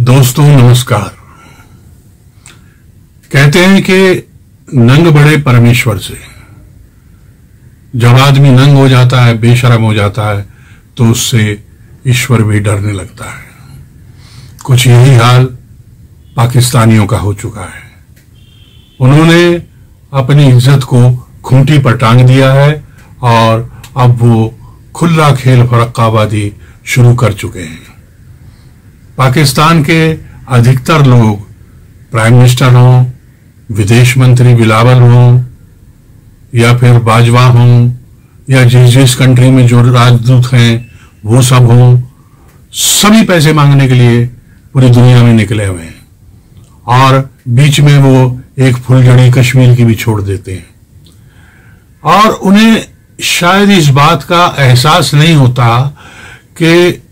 दोस्तों नमस्कार। कहते हैं कि नंग बड़े परमेश्वर से। जब आदमी नंग हो जाता है, बेशरम हो जाता है, तो उससे ईश्वर भी डरने लगता है। कुछ यही हाल पाकिस्तानियों का हो चुका है। उन्होंने अपनी इज्जत को खूंटी पर टांग दिया है और अब वो खुला खेल फरक्काबाजी शुरू कर चुके हैं। पाकिस्तान के अधिकतर लोग, प्राइम मिनिस्टर हों, विदेश मंत्री बिलावल हों, या फिर बाजवा हों, या जिस कंट्री में जो राजदूत हैं वो सब हों, सभी पैसे मांगने के लिए पूरी दुनिया में निकले हुए हैं और बीच में वो एक फुलझड़ी कश्मीर की भी छोड़ देते हैं। और उन्हें शायद इस बात का एहसास नहीं होता कि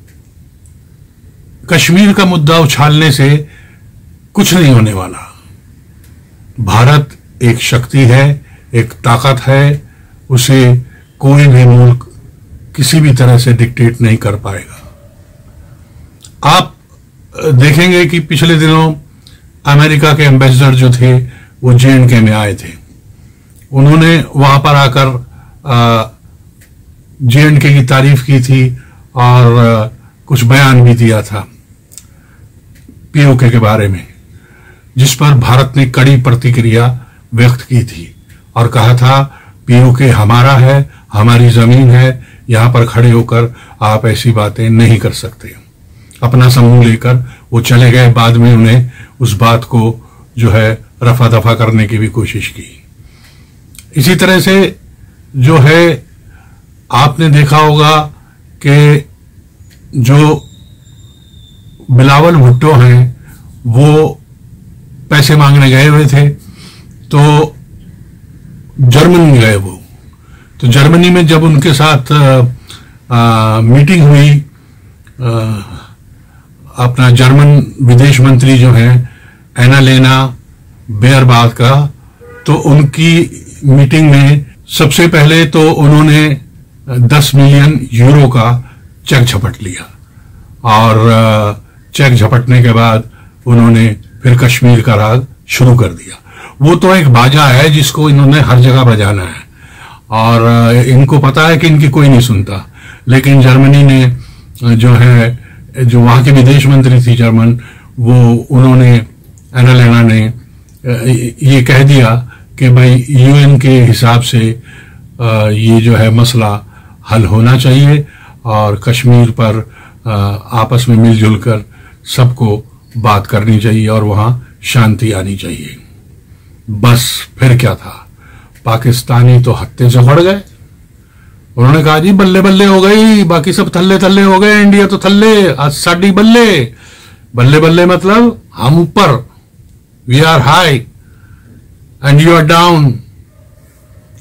कश्मीर का मुद्दा उछालने से कुछ नहीं होने वाला। भारत एक शक्ति है, एक ताकत है, उसे कोई भी मुल्क किसी भी तरह से डिक्टेट नहीं कर पाएगा। आप देखेंगे कि पिछले दिनों अमेरिका के एम्बेसडर जो थे वो J&K में आए थे। उन्होंने वहां पर आकर J&K की तारीफ की थी और कुछ बयान भी दिया था POK के बारे में, जिस पर भारत ने कड़ी प्रतिक्रिया व्यक्त की थी और कहा था POK हमारा है, हमारी जमीन है, यहां पर खड़े होकर आप ऐसी बातें नहीं कर सकते। अपना समूह लेकर वो चले गए। बाद में उन्हें उस बात को जो है रफा दफा करने की भी कोशिश की। इसी तरह से जो है आपने देखा होगा कि जो बिलावल भुट्टो हैं वो पैसे मांगने गए हुए थे, तो जर्मनी गए वो। तो जर्मनी में जब उनके साथ मीटिंग हुई, अपना जर्मन विदेश मंत्री जो हैं एनालेना बेयरबाद का, तो उनकी मीटिंग में सबसे पहले तो उन्होंने 10 मिलियन यूरो का चेक झपट लिया और चेक झपटने के बाद उन्होंने फिर कश्मीर का राग शुरू कर दिया। वो तो एक बाजा है जिसको इन्होंने हर जगह बजाना है और इनको पता है कि इनकी कोई नहीं सुनता। लेकिन जर्मनी ने जो है, जो वहां के विदेश मंत्री थी जर्मन, वो उन्होंने एनालेना ने ये कह दिया कि भाई UN के हिसाब से ये जो है मसला हल होना चाहिए और कश्मीर पर आपस में मिलजुल कर सबको बात करनी चाहिए और वहां शांति आनी चाहिए। बस फिर क्या था, पाकिस्तानी तो हत्थे से बढ़ गए। उन्होंने कहा जी बल्ले बल्ले हो गई, बाकी सब थल्ले थल्ले हो गए, इंडिया तो थल्ले, आज साड़ी बल्ले। बल्ले बल्ले मतलब हम ऊपर, we are high and you are down,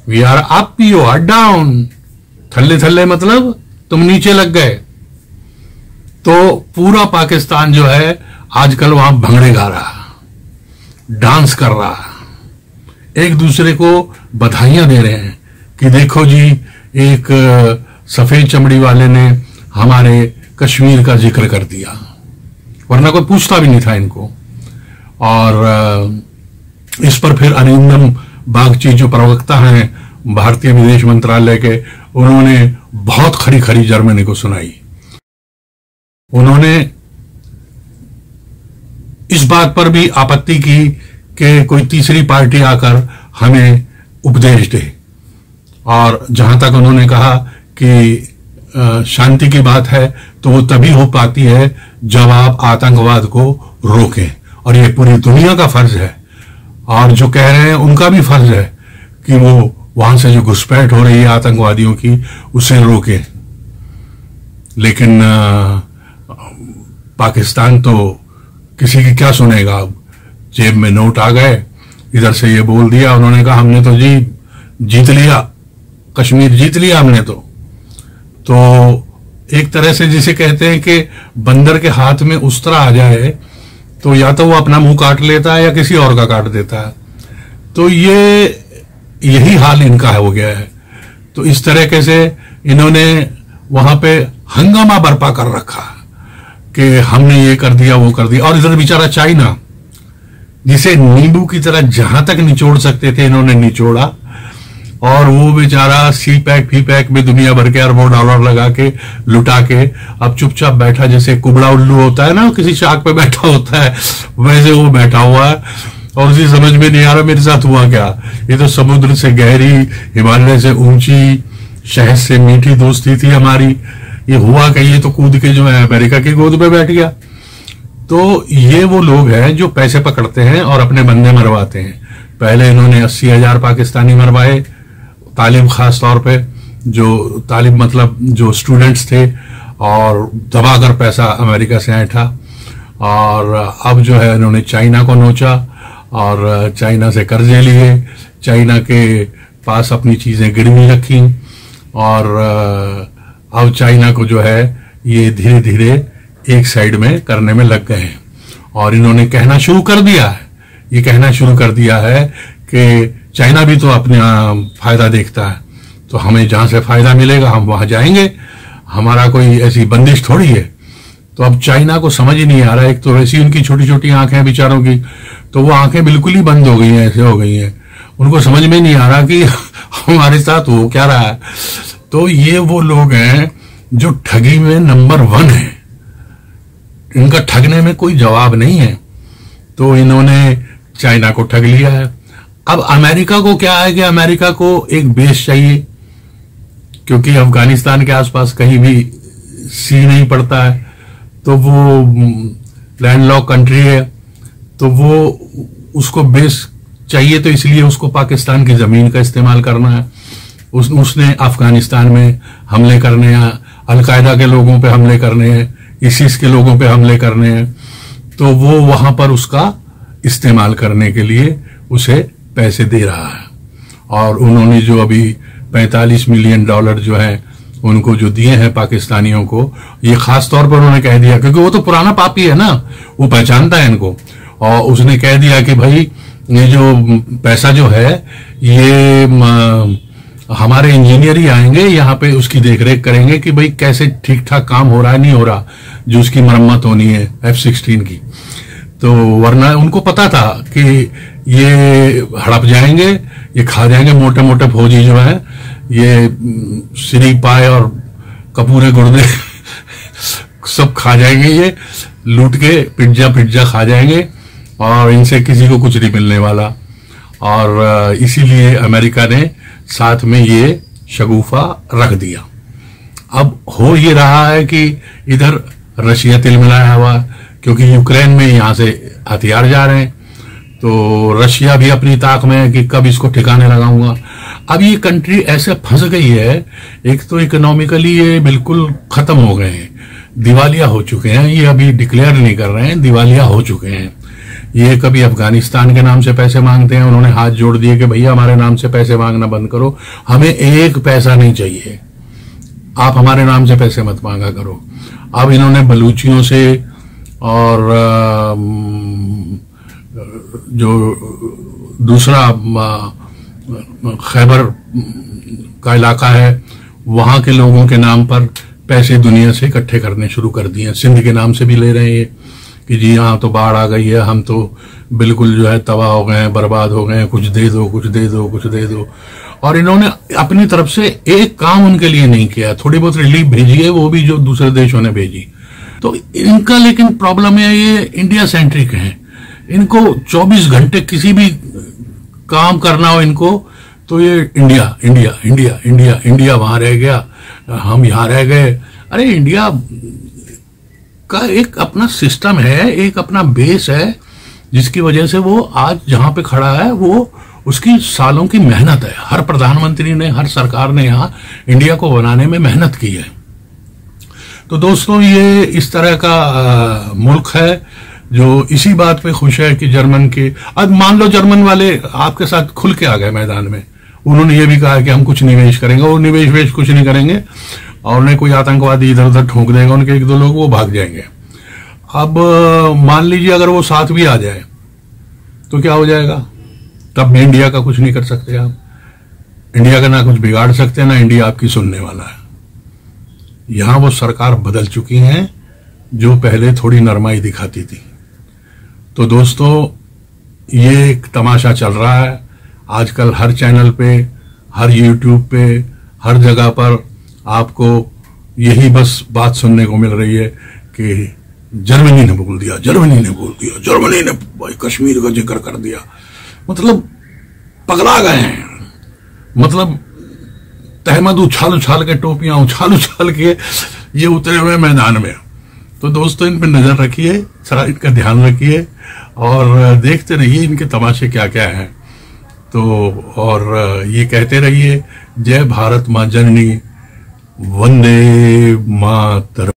we are up you are down. थल्ले थल्ले मतलब तुम नीचे लग गए। तो पूरा पाकिस्तान जो है आजकल वहां भंगड़े गा रहा, डांस कर रहा, एक दूसरे को बधाइयां दे रहे हैं कि देखो जी एक सफेद चमड़ी वाले ने हमारे कश्मीर का जिक्र कर दिया, वरना कोई पूछता भी नहीं था इनको। और इस पर फिर अरिंदम बागची जो प्रवक्ता हैं भारतीय विदेश मंत्रालय के, उन्होंने बहुत खरी खरी जर्मनी को सुनाई। उन्होंने इस बात पर भी आपत्ति की कि कोई तीसरी पार्टी आकर हमें उपदेश दे। और जहां तक उन्होंने कहा कि शांति की बात है तो वो तभी हो पाती है जब आप आतंकवाद को रोकें, और ये पूरी दुनिया का फर्ज है। और जो कह रहे हैं उनका भी फर्ज है कि वो वहां से जो घुसपैठ हो रही है आतंकवादियों की, उसे रोकें। लेकिन पाकिस्तान तो किसी की क्या सुनेगा। अब जेब में नोट आ गए, इधर से ये बोल दिया, उन्होंने कहा हमने तो जी जीत लिया, कश्मीर जीत लिया हमने तो एक तरह से जिसे कहते हैं कि बंदर के हाथ में उस्तरा आ जाए तो या तो वो अपना मुंह काट लेता है या किसी और का काट देता है। तो यही हाल इनका हो गया है। तो इस तरीके से इन्होंने वहां पे हंगामा बर्पा कर रखा कि हमने ये कर दिया वो कर दिया। और इधर बेचारा चाइना, जिसे नींबू की तरह जहां तक निचोड़ सकते थे इन्होंने निचोड़ा, और वो बेचारा सी पैक फी पैक में दुनिया भर के अरबों डॉलर लगा के लुटा के अब चुपचाप बैठा, जैसे कुबड़ा उल्लू होता है ना, किसी चाक पे बैठा होता है, वैसे वो बैठा हुआ है। और उसी समझ में नहीं आ रहा मेरे साथ हुआ क्या। ये तो समुद्र से गहरी, हिमालय से ऊंची, शहद से मीठी दोस्ती थी हमारी, ये हुआ क्या, ये तो कूद के जो है अमेरिका की गोद पे बैठ गया। तो ये वो लोग हैं जो पैसे पकड़ते हैं और अपने बंदे मरवाते हैं। पहले इन्होंने 80,000 पाकिस्तानी मरवाए, तालिब खास तौर पे, जो तालिब मतलब जो स्टूडेंट्स थे, और दबाकर पैसा अमेरिका से ऐंठा। और अब जो है इन्होंने चाइना को नोचा और चाइना से कर्जे लिए, चाइना के पास अपनी चीजें गिरवी रखी, और अब चाइना को जो है ये धीरे धीरे एक साइड में करने में लग गए हैं। और इन्होंने कहना शुरू कर दिया है, ये कहना शुरू कर दिया है कि चाइना भी तो अपना फायदा देखता है, तो हमें जहां से फायदा मिलेगा हम वहां जाएंगे, हमारा कोई ऐसी बंदिश थोड़ी है। तो अब चाइना को समझ ही नहीं आ रहा है, एक तो वैसी उनकी छोटी छोटी आंखें हैं बेचारों की, तो वो आंखें बिल्कुल ही बंद हो गई हैं, ऐसे हो गई हैं, उनको समझ में नहीं आ रहा कि हमारे साथ हो क्या रहा है। तो ये वो लोग हैं जो ठगी में नंबर 1 है, इनका ठगने में कोई जवाब नहीं है। तो इन्होंने चाइना को ठग लिया है। अब अमेरिका को क्या है कि अमेरिका को एक बेस चाहिए, क्योंकि अफगानिस्तान के आसपास कहीं भी सी नहीं पड़ता है, तो वो लैंडलॉक कंट्री है, तो वो उसको बेस चाहिए, तो इसलिए उसको पाकिस्तान की जमीन का इस्तेमाल करना है। उसने अफगानिस्तान में हमले करने हैं, अलकायदा के लोगों पे हमले करने हैं, इसिस के लोगों पे हमले करने हैं, तो वो वहां पर उसका इस्तेमाल करने के लिए उसे पैसे दे रहा है। और उन्होंने जो अभी $45 मिलियन जो है उनको जो दिए हैं पाकिस्तानियों को, ये खास तौर पर उन्होंने कह दिया, क्योंकि वो तो पुराना पापी है ना, वो पहचानता है इनको, और उसने कह दिया कि भाई ये जो पैसा जो है ये हमारे इंजीनियर ही आएंगे यहाँ पे, उसकी देखरेख करेंगे कि भाई कैसे ठीक ठाक काम हो रहा है नहीं हो रहा, जो उसकी मरम्मत होनी है F-16 की। तो वरना उनको पता था कि ये हड़प जाएंगे, ये खा जाएंगे, मोटे मोटे फौजी जो है ये सिरी पाए और कपूरे गुर्दे सब खा जाएंगे, ये लूट के पिज्जा खा जाएंगे, और इनसे किसी को कुछ नहीं मिलने वाला। और इसीलिए अमेरिका ने साथ में ये शगुफा रख दिया। अब हो ये रहा है कि इधर रशिया तिल मिलाया हुआ, क्योंकि यूक्रेन में यहां से हथियार जा रहे हैं, तो रशिया भी अपनी ताक में है कि कब इसको ठिकाने लगाऊंगा। अब ये कंट्री ऐसे फंस गई है, एक तो इकोनॉमिकली ये बिल्कुल खत्म हो गए हैं, दिवालिया हो चुके हैं, ये अभी डिक्लेयर नहीं कर रहे हैं, दिवालिया हो चुके हैं। ये कभी अफगानिस्तान के नाम से पैसे मांगते हैं, उन्होंने हाथ जोड़ दिए कि भैया हमारे नाम से पैसे मांगना बंद करो, हमें एक पैसा नहीं चाहिए, आप हमारे नाम से पैसे मत मांगा करो। अब इन्होंने बलूचियों से और जो दूसरा खैबर का इलाका है वहां के लोगों के नाम पर पैसे दुनिया से इकट्ठे करने शुरू कर दिए। सिंध के नाम से भी ले रहे हैं कि जी यहाँ तो बाढ़ आ गई है, हम तो बिल्कुल जो है तबाह हो गए हैं, बर्बाद हो गए हैं, कुछ दे दो कुछ दे दो कुछ दे दो। और इन्होंने अपनी तरफ से एक काम उनके लिए नहीं किया, थोड़ी बहुत रिलीफ भेजी है, वो भी जो दूसरे देशों ने भेजी। तो इनका लेकिन प्रॉब्लम है, ये इंडिया सेंट्रिक है, इनको 24 घंटे किसी भी काम करना हो इनको तो ये India India India India India वहां रह गया, हम यहाँ रह गए। अरे इंडिया का एक अपना सिस्टम है, एक अपना बेस है, जिसकी वजह से वो आज जहां पे खड़ा है वो उसकी सालों की मेहनत है। हर प्रधानमंत्री ने, हर सरकार ने यहाँ इंडिया को बनाने में मेहनत की है। तो दोस्तों ये इस तरह का मुल्क है जो इसी बात पे खुश है कि जर्मन के, अब मान लो जर्मन वाले आपके साथ खुल के आ गए मैदान में, उन्होंने ये भी कहा कि हम कुछ निवेश करेंगे, वो निवेश वेश कुछ नहीं करेंगे, और उन्हें कोई आतंकवादी इधर उधर ठोंक देगा, उनके एक दो लोग वो भाग जाएंगे। अब मान लीजिए अगर वो साथ भी आ जाए तो क्या हो जाएगा, तब भी इंडिया का कुछ नहीं कर सकते आप, इंडिया का ना कुछ बिगाड़ सकते ना इंडिया आपकी सुनने वाला है। यहां वो सरकार बदल चुकी है जो पहले थोड़ी नरमाई दिखाती थी। तो दोस्तों, ये एक तमाशा चल रहा है आजकल हर चैनल पे, हर यूट्यूब पे, हर जगह पर आपको यही बस बात सुनने को मिल रही है कि जर्मनी ने बोल दिया, जर्मनी ने बोल दिया, जर्मनी ने भाई कश्मीर का जिक्र कर दिया। मतलब पगला गए हैं। मतलब तहमद उछाल उछाल के, टोपियां उछाल उछाल के ये उतरे हुए मैदान में। तो दोस्तों, इन पर नजर रखिए, इनका ध्यान रखिए और देखते रहिए इनके तमाशे क्या क्या हैं। तो और ये कहते रहिए, जय भारत माँ जननी, वंदे मातरम।